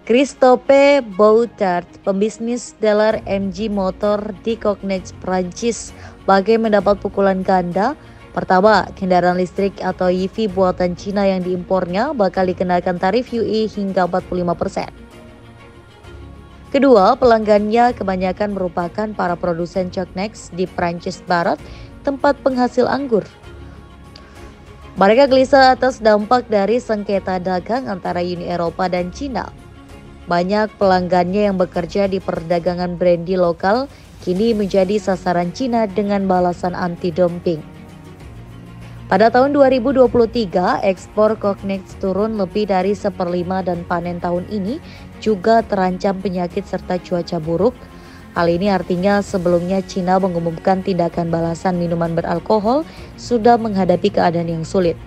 Christophe Boutard, pembisnis dealer MG Motor di Cognac, Prancis, bagai mendapat pukulan ganda. Pertama, kendaraan listrik atau EV buatan Cina yang diimpornya bakal dikenakan tarif UE hingga 45%. Kedua, pelanggannya kebanyakan merupakan para produsen Cognac di Prancis Barat, tempat penghasil anggur. Mereka gelisah atas dampak dari sengketa dagang antara Uni Eropa dan Cina. Banyak pelanggannya yang bekerja di perdagangan brandy lokal kini menjadi sasaran Cina dengan balasan anti-dumping. Pada tahun 2023, ekspor Cognac turun lebih dari 1/5 dan panen tahun ini juga terancam penyakit serta cuaca buruk. Hal ini artinya sebelumnya Cina mengumumkan tindakan balasan minuman beralkohol sudah menghadapi keadaan yang sulit.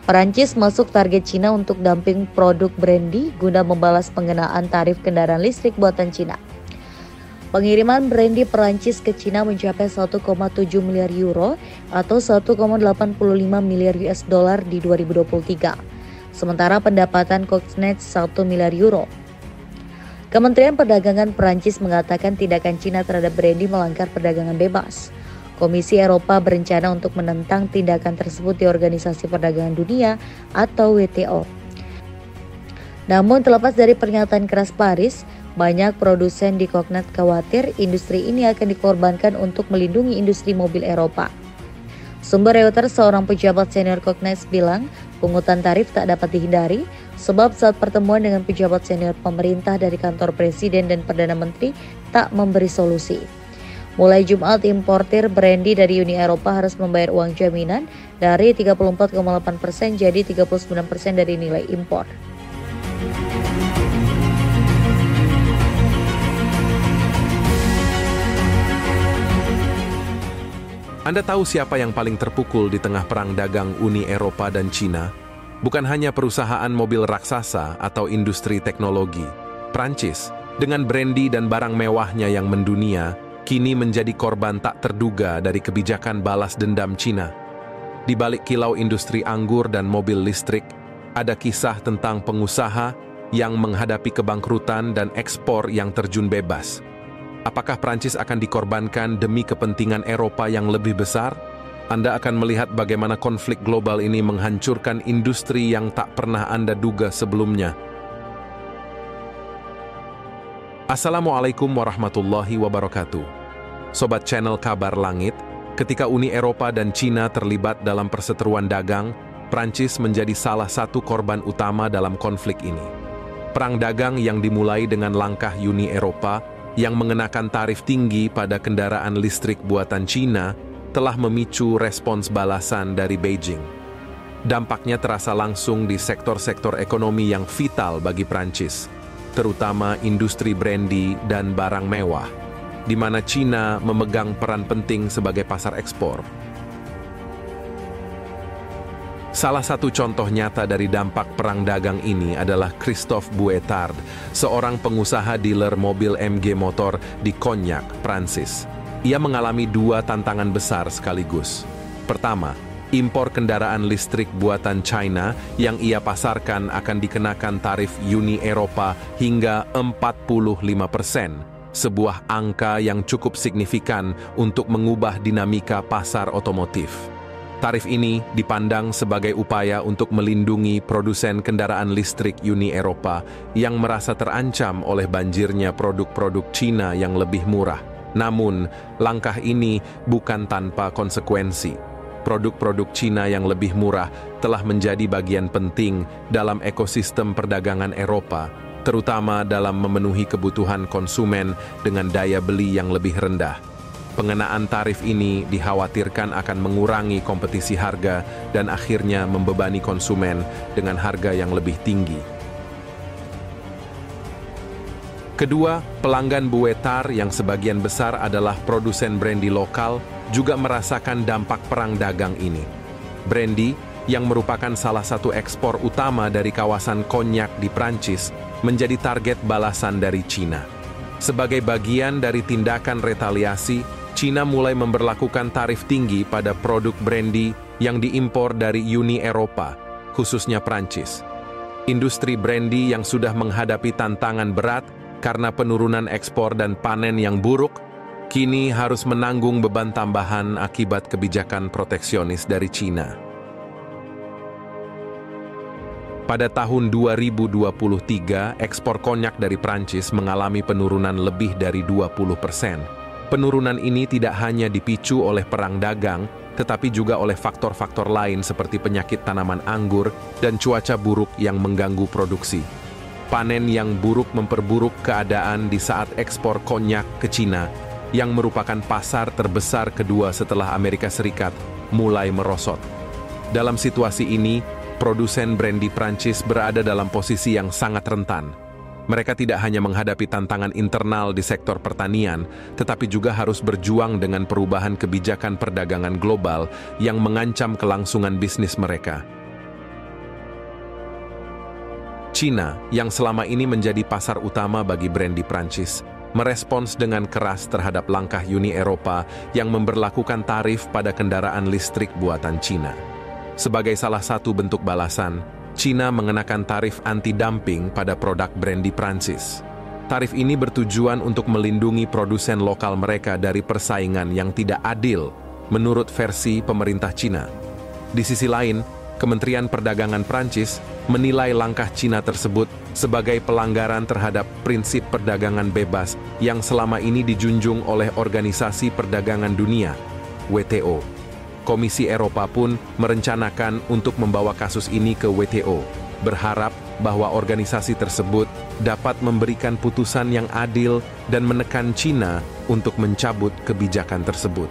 Perancis masuk target Cina untuk dumping produk brandy guna membalas pengenaan tarif kendaraan listrik buatan Cina. Pengiriman brandy Perancis ke Cina mencapai 1,7 miliar euro atau 1,85 miliar US dollar di 2023. Sementara pendapatan Cognac 1 miliar euro. Kementerian Perdagangan Perancis mengatakan tindakan Cina terhadap brandy melanggar perdagangan bebas. Komisi Eropa berencana untuk menentang tindakan tersebut di Organisasi Perdagangan Dunia atau WTO. Namun terlepas dari pernyataan keras Paris, banyak produsen di Cognac khawatir industri ini akan dikorbankan untuk melindungi industri mobil Eropa. Sumber Reuters, seorang pejabat senior Cognac bilang, pungutan tarif tak dapat dihindari sebab saat pertemuan dengan pejabat senior pemerintah dari kantor presiden dan perdana menteri tak memberi solusi. Mulai Jumat, importir brandy dari Uni Eropa harus membayar uang jaminan dari 34,8% jadi 39% dari nilai impor. Anda tahu siapa yang paling terpukul di tengah perang dagang Uni Eropa dan Cina? Bukan hanya perusahaan mobil raksasa atau industri teknologi. Prancis, dengan brandy dan barang mewahnya yang mendunia, kini menjadi korban tak terduga dari kebijakan balas dendam Cina. Di balik kilau industri anggur dan mobil listrik, ada kisah tentang pengusaha yang menghadapi kebangkrutan dan ekspor yang terjun bebas. Apakah Prancis akan dikorbankan demi kepentingan Eropa yang lebih besar? Anda akan melihat bagaimana konflik global ini menghancurkan industri yang tak pernah Anda duga sebelumnya. Assalamualaikum warahmatullahi wabarakatuh. Sobat channel Kabar Langit, ketika Uni Eropa dan Cina terlibat dalam perseteruan dagang, Prancis menjadi salah satu korban utama dalam konflik ini. Perang dagang yang dimulai dengan langkah Uni Eropa yang mengenakan tarif tinggi pada kendaraan listrik buatan Cina telah memicu respons balasan dari Beijing. Dampaknya terasa langsung di sektor-sektor ekonomi yang vital bagi Prancis, terutama industri brandy dan barang mewah, di mana Cina memegang peran penting sebagai pasar ekspor. Salah satu contoh nyata dari dampak perang dagang ini adalah Christophe Boutard, seorang pengusaha dealer mobil MG Motor di Cognac, Prancis. Ia mengalami dua tantangan besar sekaligus. Pertama, impor kendaraan listrik buatan China yang ia pasarkan akan dikenakan tarif Uni Eropa hingga 45%, sebuah angka yang cukup signifikan untuk mengubah dinamika pasar otomotif. Tarif ini dipandang sebagai upaya untuk melindungi produsen kendaraan listrik Uni Eropa yang merasa terancam oleh banjirnya produk-produk Cina yang lebih murah. Namun, langkah ini bukan tanpa konsekuensi. Produk-produk Cina yang lebih murah telah menjadi bagian penting dalam ekosistem perdagangan Eropa, terutama dalam memenuhi kebutuhan konsumen dengan daya beli yang lebih rendah. Pengenaan tarif ini dikhawatirkan akan mengurangi kompetisi harga dan akhirnya membebani konsumen dengan harga yang lebih tinggi. Kedua, pelanggan Boutard yang sebagian besar adalah produsen brandy lokal juga merasakan dampak perang dagang ini. Brandy, yang merupakan salah satu ekspor utama dari kawasan Cognac di Prancis, menjadi target balasan dari Cina. Sebagai bagian dari tindakan retaliasi, Cina mulai memberlakukan tarif tinggi pada produk brandy yang diimpor dari Uni Eropa, khususnya Prancis. Industri brandy yang sudah menghadapi tantangan berat karena penurunan ekspor dan panen yang buruk, kini harus menanggung beban tambahan akibat kebijakan proteksionis dari China. Pada tahun 2023, ekspor konyak dari Prancis mengalami penurunan lebih dari 20%. Penurunan ini tidak hanya dipicu oleh perang dagang, tetapi juga oleh faktor-faktor lain seperti penyakit tanaman anggur dan cuaca buruk yang mengganggu produksi. Panen yang buruk memperburuk keadaan di saat ekspor konyak ke China, yang merupakan pasar terbesar kedua setelah Amerika Serikat, mulai merosot. Dalam situasi ini, produsen brandy Prancis berada dalam posisi yang sangat rentan. Mereka tidak hanya menghadapi tantangan internal di sektor pertanian, tetapi juga harus berjuang dengan perubahan kebijakan perdagangan global yang mengancam kelangsungan bisnis mereka. China, yang selama ini menjadi pasar utama bagi brandy Prancis, merespons dengan keras terhadap langkah Uni Eropa yang memberlakukan tarif pada kendaraan listrik buatan China. Sebagai salah satu bentuk balasan, China mengenakan tarif anti-dumping pada produk brandy Prancis. Tarif ini bertujuan untuk melindungi produsen lokal mereka dari persaingan yang tidak adil, menurut versi pemerintah China. Di sisi lain, Kementerian Perdagangan Prancis menilai langkah China tersebut sebagai pelanggaran terhadap prinsip perdagangan bebas yang selama ini dijunjung oleh Organisasi Perdagangan Dunia, WTO. Komisi Eropa pun merencanakan untuk membawa kasus ini ke WTO, berharap bahwa organisasi tersebut dapat memberikan putusan yang adil dan menekan China untuk mencabut kebijakan tersebut.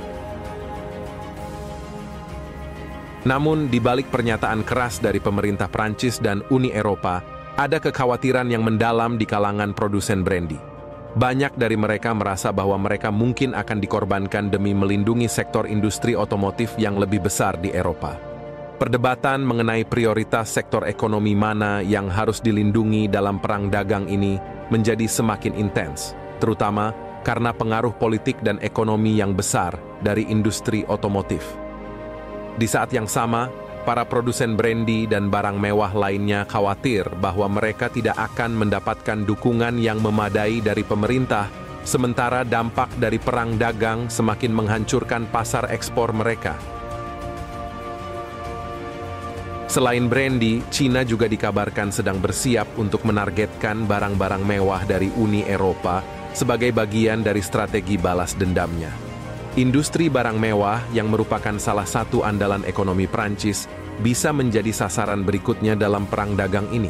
Namun, di balik pernyataan keras dari pemerintah Prancis dan Uni Eropa, ada kekhawatiran yang mendalam di kalangan produsen brandy. Banyak dari mereka merasa bahwa mereka mungkin akan dikorbankan demi melindungi sektor industri otomotif yang lebih besar di Eropa. Perdebatan mengenai prioritas sektor ekonomi mana yang harus dilindungi dalam perang dagang ini menjadi semakin intens, terutama karena pengaruh politik dan ekonomi yang besar dari industri otomotif. Di saat yang sama, para produsen brandy dan barang mewah lainnya khawatir bahwa mereka tidak akan mendapatkan dukungan yang memadai dari pemerintah, sementara dampak dari perang dagang semakin menghancurkan pasar ekspor mereka. Selain brandy, China juga dikabarkan sedang bersiap untuk menargetkan barang-barang mewah dari Uni Eropa sebagai bagian dari strategi balas dendamnya. Industri barang mewah yang merupakan salah satu andalan ekonomi Prancis bisa menjadi sasaran berikutnya dalam perang dagang ini.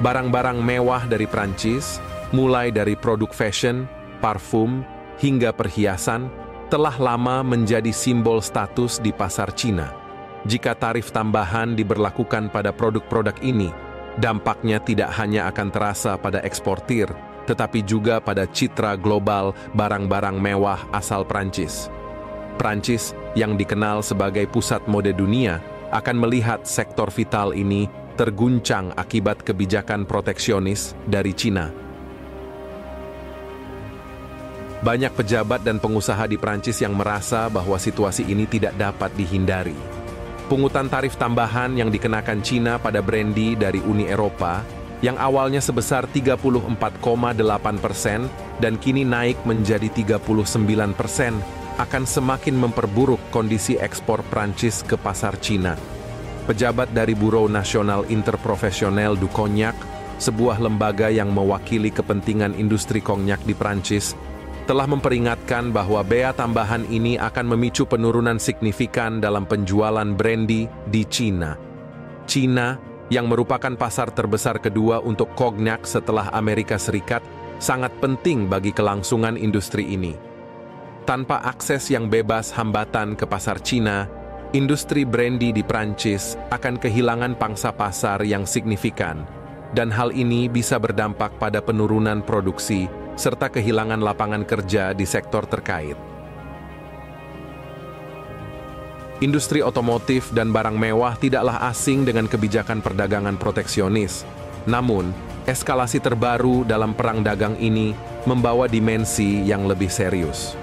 Barang-barang mewah dari Prancis, mulai dari produk fashion, parfum, hingga perhiasan, telah lama menjadi simbol status di pasar China. Jika tarif tambahan diberlakukan pada produk-produk ini, dampaknya tidak hanya akan terasa pada eksportir, tetapi juga pada citra global barang-barang mewah asal Prancis. Prancis, yang dikenal sebagai pusat mode dunia, akan melihat sektor vital ini terguncang akibat kebijakan proteksionis dari China. Banyak pejabat dan pengusaha di Prancis yang merasa bahwa situasi ini tidak dapat dihindari. Pungutan tarif tambahan yang dikenakan China pada brandy dari Uni Eropa, yang awalnya sebesar 34,8% dan kini naik menjadi 39%, akan semakin memperburuk kondisi ekspor Prancis ke pasar China. Pejabat dari Bureau National Interprofessionnel du Cognac, sebuah lembaga yang mewakili kepentingan industri konyak di Prancis, telah memperingatkan bahwa bea tambahan ini akan memicu penurunan signifikan dalam penjualan brandy di China. China, yang merupakan pasar terbesar kedua untuk konyak setelah Amerika Serikat, sangat penting bagi kelangsungan industri ini. Tanpa akses yang bebas hambatan ke pasar China, industri brandy di Prancis akan kehilangan pangsa pasar yang signifikan, dan hal ini bisa berdampak pada penurunan produksi serta kehilangan lapangan kerja di sektor terkait. Industri otomotif dan barang mewah tidaklah asing dengan kebijakan perdagangan proteksionis. Namun, eskalasi terbaru dalam perang dagang ini membawa dimensi yang lebih serius.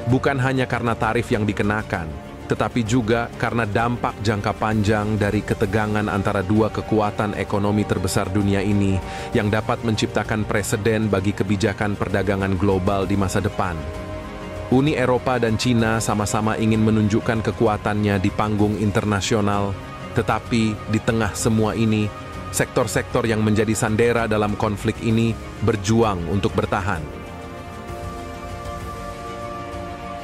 Bukan hanya karena tarif yang dikenakan, tetapi juga karena dampak jangka panjang dari ketegangan antara dua kekuatan ekonomi terbesar dunia ini yang dapat menciptakan preseden bagi kebijakan perdagangan global di masa depan. Uni Eropa dan Cina sama-sama ingin menunjukkan kekuatannya di panggung internasional, tetapi di tengah semua ini, sektor-sektor yang menjadi sandera dalam konflik ini berjuang untuk bertahan.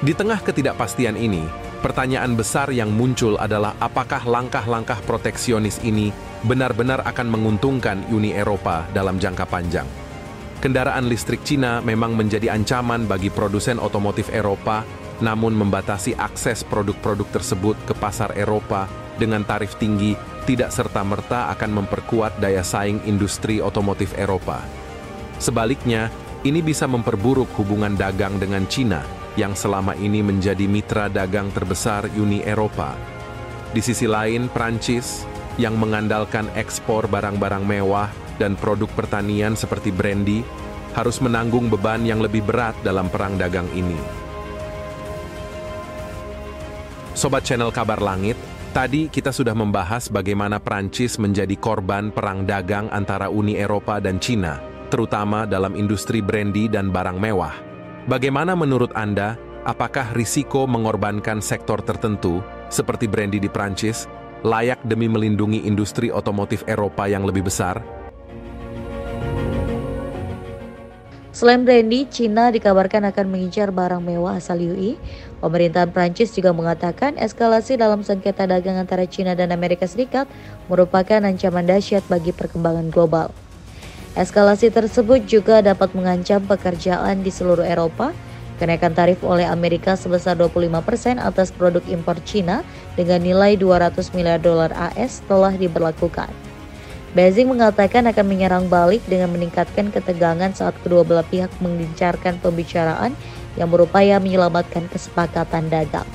Di tengah ketidakpastian ini, pertanyaan besar yang muncul adalah apakah langkah-langkah proteksionis ini benar-benar akan menguntungkan Uni Eropa dalam jangka panjang. Kendaraan listrik Cina memang menjadi ancaman bagi produsen otomotif Eropa, namun membatasi akses produk-produk tersebut ke pasar Eropa dengan tarif tinggi tidak serta-merta akan memperkuat daya saing industri otomotif Eropa. Sebaliknya, ini bisa memperburuk hubungan dagang dengan Cina yang selama ini menjadi mitra dagang terbesar Uni Eropa. Di sisi lain, Prancis yang mengandalkan ekspor barang-barang mewah dan produk pertanian seperti brandy harus menanggung beban yang lebih berat dalam perang dagang ini. Sobat channel Kabar Langit, tadi kita sudah membahas bagaimana Prancis menjadi korban perang dagang antara Uni Eropa dan Cina, terutama dalam industri brandy dan barang mewah. Bagaimana menurut Anda, apakah risiko mengorbankan sektor tertentu, seperti brandy di Prancis, layak demi melindungi industri otomotif Eropa yang lebih besar? Selain brandy, Cina dikabarkan akan mengincar barang mewah asal UI. Pemerintahan Prancis juga mengatakan eskalasi dalam sengketa dagang antara Cina dan Amerika Serikat merupakan ancaman dahsyat bagi perkembangan global. Eskalasi tersebut juga dapat mengancam pekerjaan di seluruh Eropa. Kenaikan tarif oleh Amerika sebesar 25% atas produk impor Cina dengan nilai 200 miliar dolar AS telah diberlakukan. Beijing mengatakan akan menyerang balik dengan meningkatkan ketegangan saat kedua belah pihak menggencarkan pembicaraan yang berupaya menyelamatkan kesepakatan dagang.